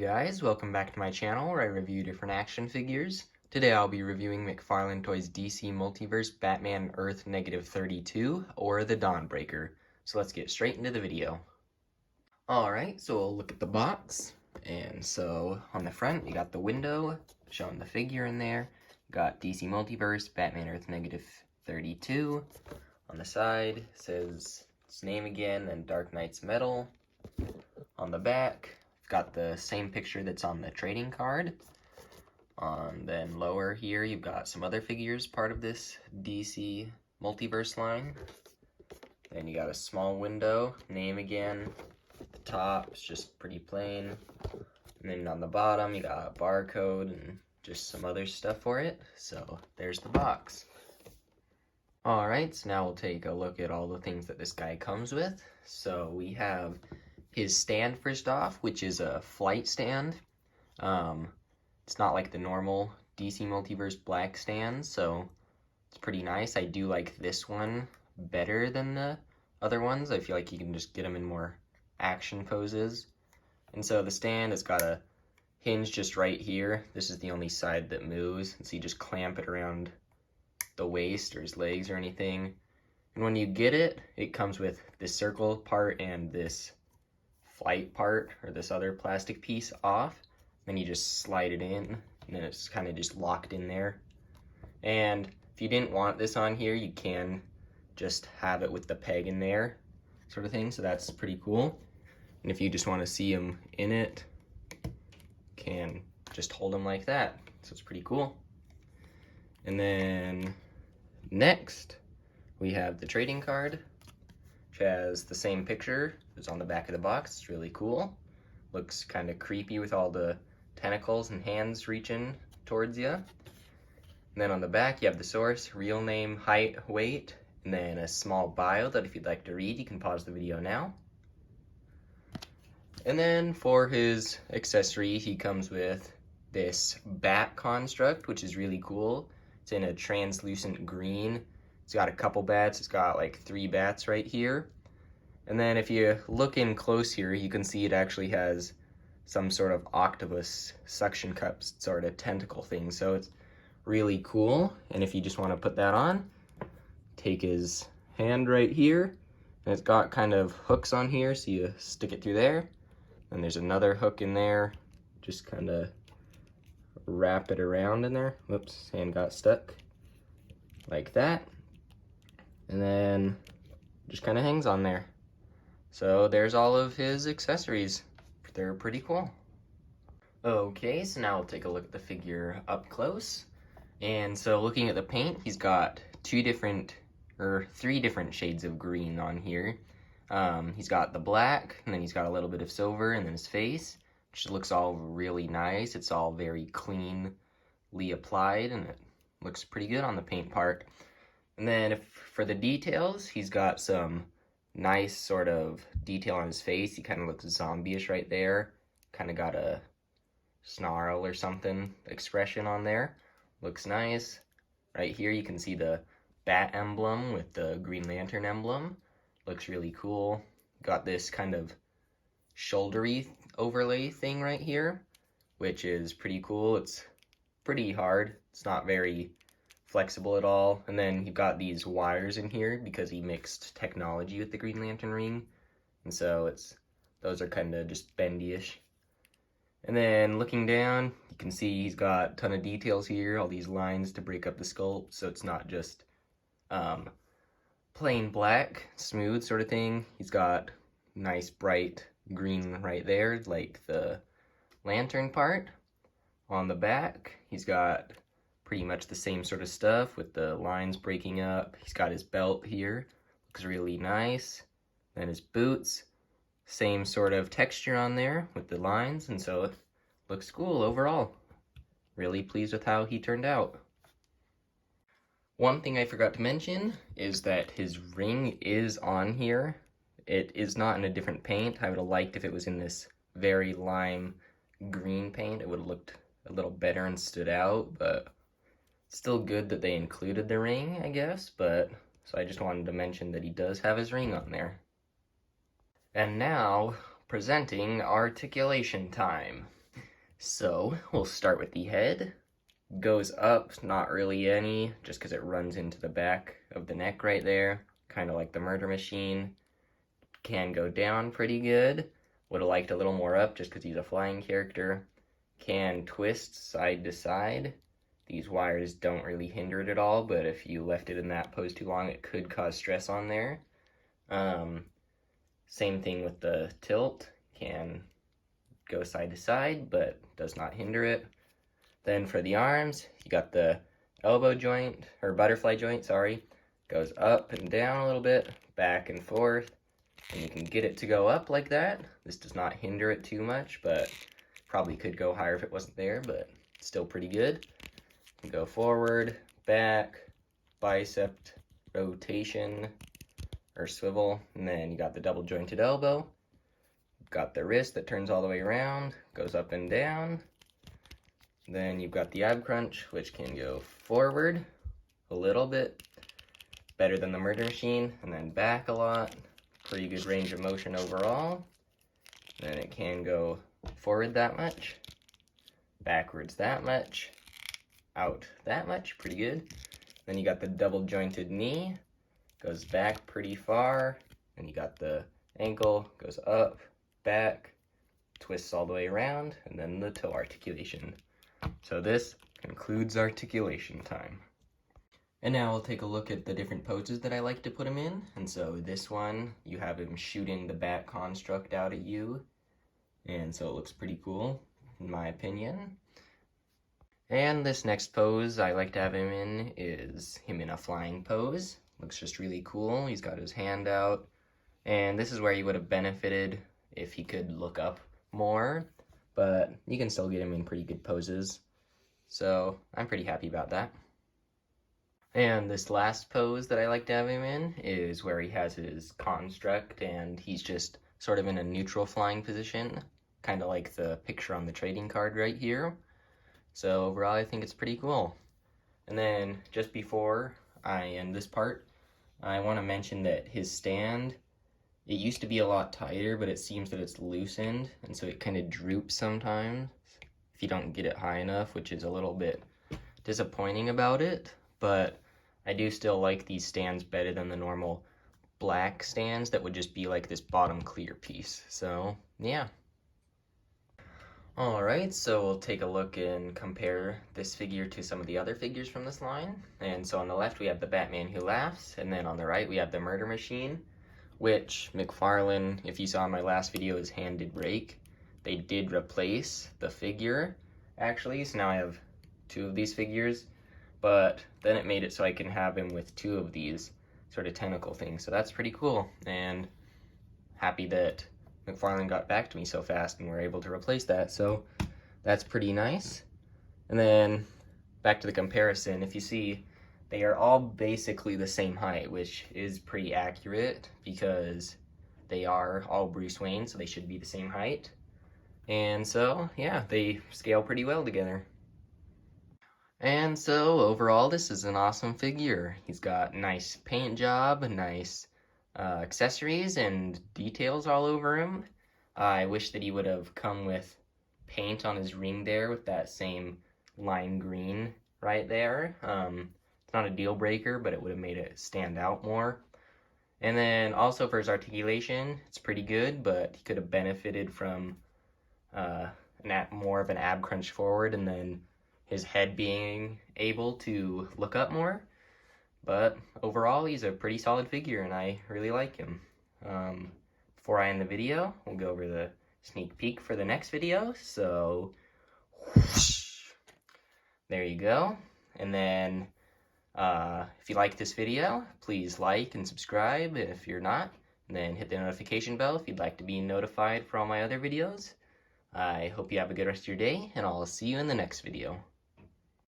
guys, welcome back to my channel where I review different action figures. Today I'll be reviewing Mcfarlane Toys DC Multiverse Batman Earth -32 or the Dawnbreaker. So let's get straight into the video. Alright, so we'll look at the box. And so on the front you got the window showing the figure in there. You got DC Multiverse Batman Earth -32. On the side it says its name again and Dark Knight's Metal. On the back got the same picture that's on the trading card. Then lower here you've got some other figures part of this DC Multiverse line. Then you got a small window, name again. At the top it's just pretty plain. And then on the bottom you got a barcode and just some other stuff for it. So there's the box. Alright, so now we'll take a look at all the things that this guy comes with. So we have his stand first off, which is a flight stand. It's not like the normal DC Multiverse black stand, so it's pretty nice. I do like this one better than the other ones. I feel like you can just get them in more action poses. And so the stand has got a hinge just right here. This is the only side that moves, and so you just clamp it around the waist or his legs or anything. And when you get it, it comes with this circle part and this flight part, or this other plastic piece off. Then you just slide it in, and then it's kind of just locked in there. And if you didn't want this on here, you can just have it with the peg in there, sort of thing, so that's pretty cool. And if you just want to see them in it, you can just hold them like that, so it's pretty cool. And then next, we have the trading card, which has the same picture as on the back of the box. It's really cool. Looks kind of creepy with all the tentacles and hands reaching towards you. And then on the back you have the source, real name, height, weight, and then a small bio that if you'd like to read, you can pause the video now. And then for his accessory, he comes with this bat construct, which is really cool. It's in a translucent green. It's got a couple bats. It's got like 3 bats right here. And then if you look in close here, you can see it actually has some sort of octopus suction cup sort of tentacle thing. So it's really cool. And if you just want to put that on, take his hand right here. And it's got kind of hooks on here, so you stick it through there. And there's another hook in there. Just kind of wrap it around in there. Whoops, hand got stuck. Like that. And then just kind of hangs on there. So there's all of his accessories. They're pretty cool. Okay, so now we'll take a look at the figure up close. And so looking at the paint, he's got 3 different shades of green on here. He's got the black, and then he's got a little bit of silver, and then his face, which looks all really nice. It's all very cleanly applied, and it looks pretty good on the paint part. And then for the details, he's got some nice sort of detail on his face. He kind of looks zombie-ish right there. Kind of got a snarl or something expression on there. Looks nice. Right here you can see the bat emblem with the Green Lantern emblem. Looks really cool. Got this kind of shouldery overlay thing right here, which is pretty cool. It's pretty hard. It's not very flexible at all. And then you've got these wires in here because he mixed technology with the Green Lantern ring, and so those are kind of just bendy-ish. And then looking down, you can see he's got a ton of details here, all these lines to break up the sculpt, so it's not just plain black, smooth sort of thing. He's got nice bright green right there, like the lantern part. On the back, he's got pretty much the same sort of stuff with the lines breaking up. He's got his belt here, looks really nice. Then his boots, same sort of texture on there with the lines, and so it looks cool overall. Really pleased with how he turned out. One thing I forgot to mention is that his ring is on here. It is not in a different paint. I would have liked if it was in this very lime green paint. It would have looked a little better and stood out, but still good that they included the ring, I guess. But so I just wanted to mention that he does have his ring on there. And now, presenting Articulation time. So we'll start with the head. Goes up, not really any, just because it runs into the back of the neck right there, kind of like the murder machine. Can go down pretty good. Would have liked a little more up just because he's a flying character. Can twist side to side. These wires don't really hinder it at all, but if you left it in that pose too long, it could cause stress on there. Same thing with the tilt. Can go side to side, but does not hinder it. Then for the arms, you got the elbow joint, or butterfly joint, sorry. Goes up and down a little bit, back and forth. And you can get it to go up like that. This does not hinder it too much, but probably could go higher if it wasn't there, but still pretty good. You go forward, back, bicep rotation, or swivel, and then you got the double jointed elbow. Got the wrist that turns all the way around, goes up and down. Then you've got the ab crunch, which can go forward a little bit, better than the murder machine, and then back a lot. Pretty good range of motion overall. Then it can go forward that much, backwards that much, out that much, pretty good. Then you got the double jointed knee, goes back pretty far, and you got the ankle, goes up, back, twists all the way around, and then the toe articulation. So this concludes articulation time. And now we'll take a look at the different poses that I like to put him in. And so this one, you have him shooting the bat construct out at you. And so it looks pretty cool, in my opinion. And this next pose I like to have him in is him in a flying pose. Looks just really cool. He's got his hand out. And this is where he would have benefited if he could look up more. But you can still get him in pretty good poses. So I'm pretty happy about that. And this last pose that I like to have him in is where he has his construct and he's just sort of in a neutral flying position, kind of like the picture on the trading card right here. So overall, I think it's pretty cool. And then just before I end this part, I want to mention that his stand, it used to be a lot tighter, but it seems that it's loosened, and so it kind of droops sometimes if you don't get it high enough, which is a little bit disappointing about it. But I do still like these stands better than the normal black stands that would just be like this bottom clear piece. So yeah. Alright, so we'll take a look and compare this figure to some of the other figures from this line. And so on the left we have the Batman Who Laughs, and then on the right we have the Murder Machine, which Mcfarlane, if you saw in my last video, his hand did break. They did replace the figure, actually, so now I have two of these figures. But then it made it so I can have him with two of these sort of tentacle things. So that's pretty cool, and happy that Mcfarlane got back to me so fast and we're able to replace that. So that's pretty nice. And then back to the comparison, if you see, they are all basically the same height, which is pretty accurate because they are all Bruce Wayne, so they should be the same height. And so, yeah, they scale pretty well together. And so, overall, this is an awesome figure. He's got nice paint job, nice accessories, and details all over him. I wish that he would have come with paint on his ring there with that same lime green right there. It's not a deal breaker, but it would have made it stand out more. And then also for his articulation, it's pretty good, but he could have benefited from more of an ab crunch forward, and then his head being able to look up more. But overall, he's a pretty solid figure, and I really like him. Before I end the video, we'll go over the sneak peek for the next video. So, whoosh, there you go. And then, if you like this video, please like and subscribe if you're not. And then hit the notification bell if you'd like to be notified for all my other videos. I hope you have a good rest of your day, and I'll see you in the next video.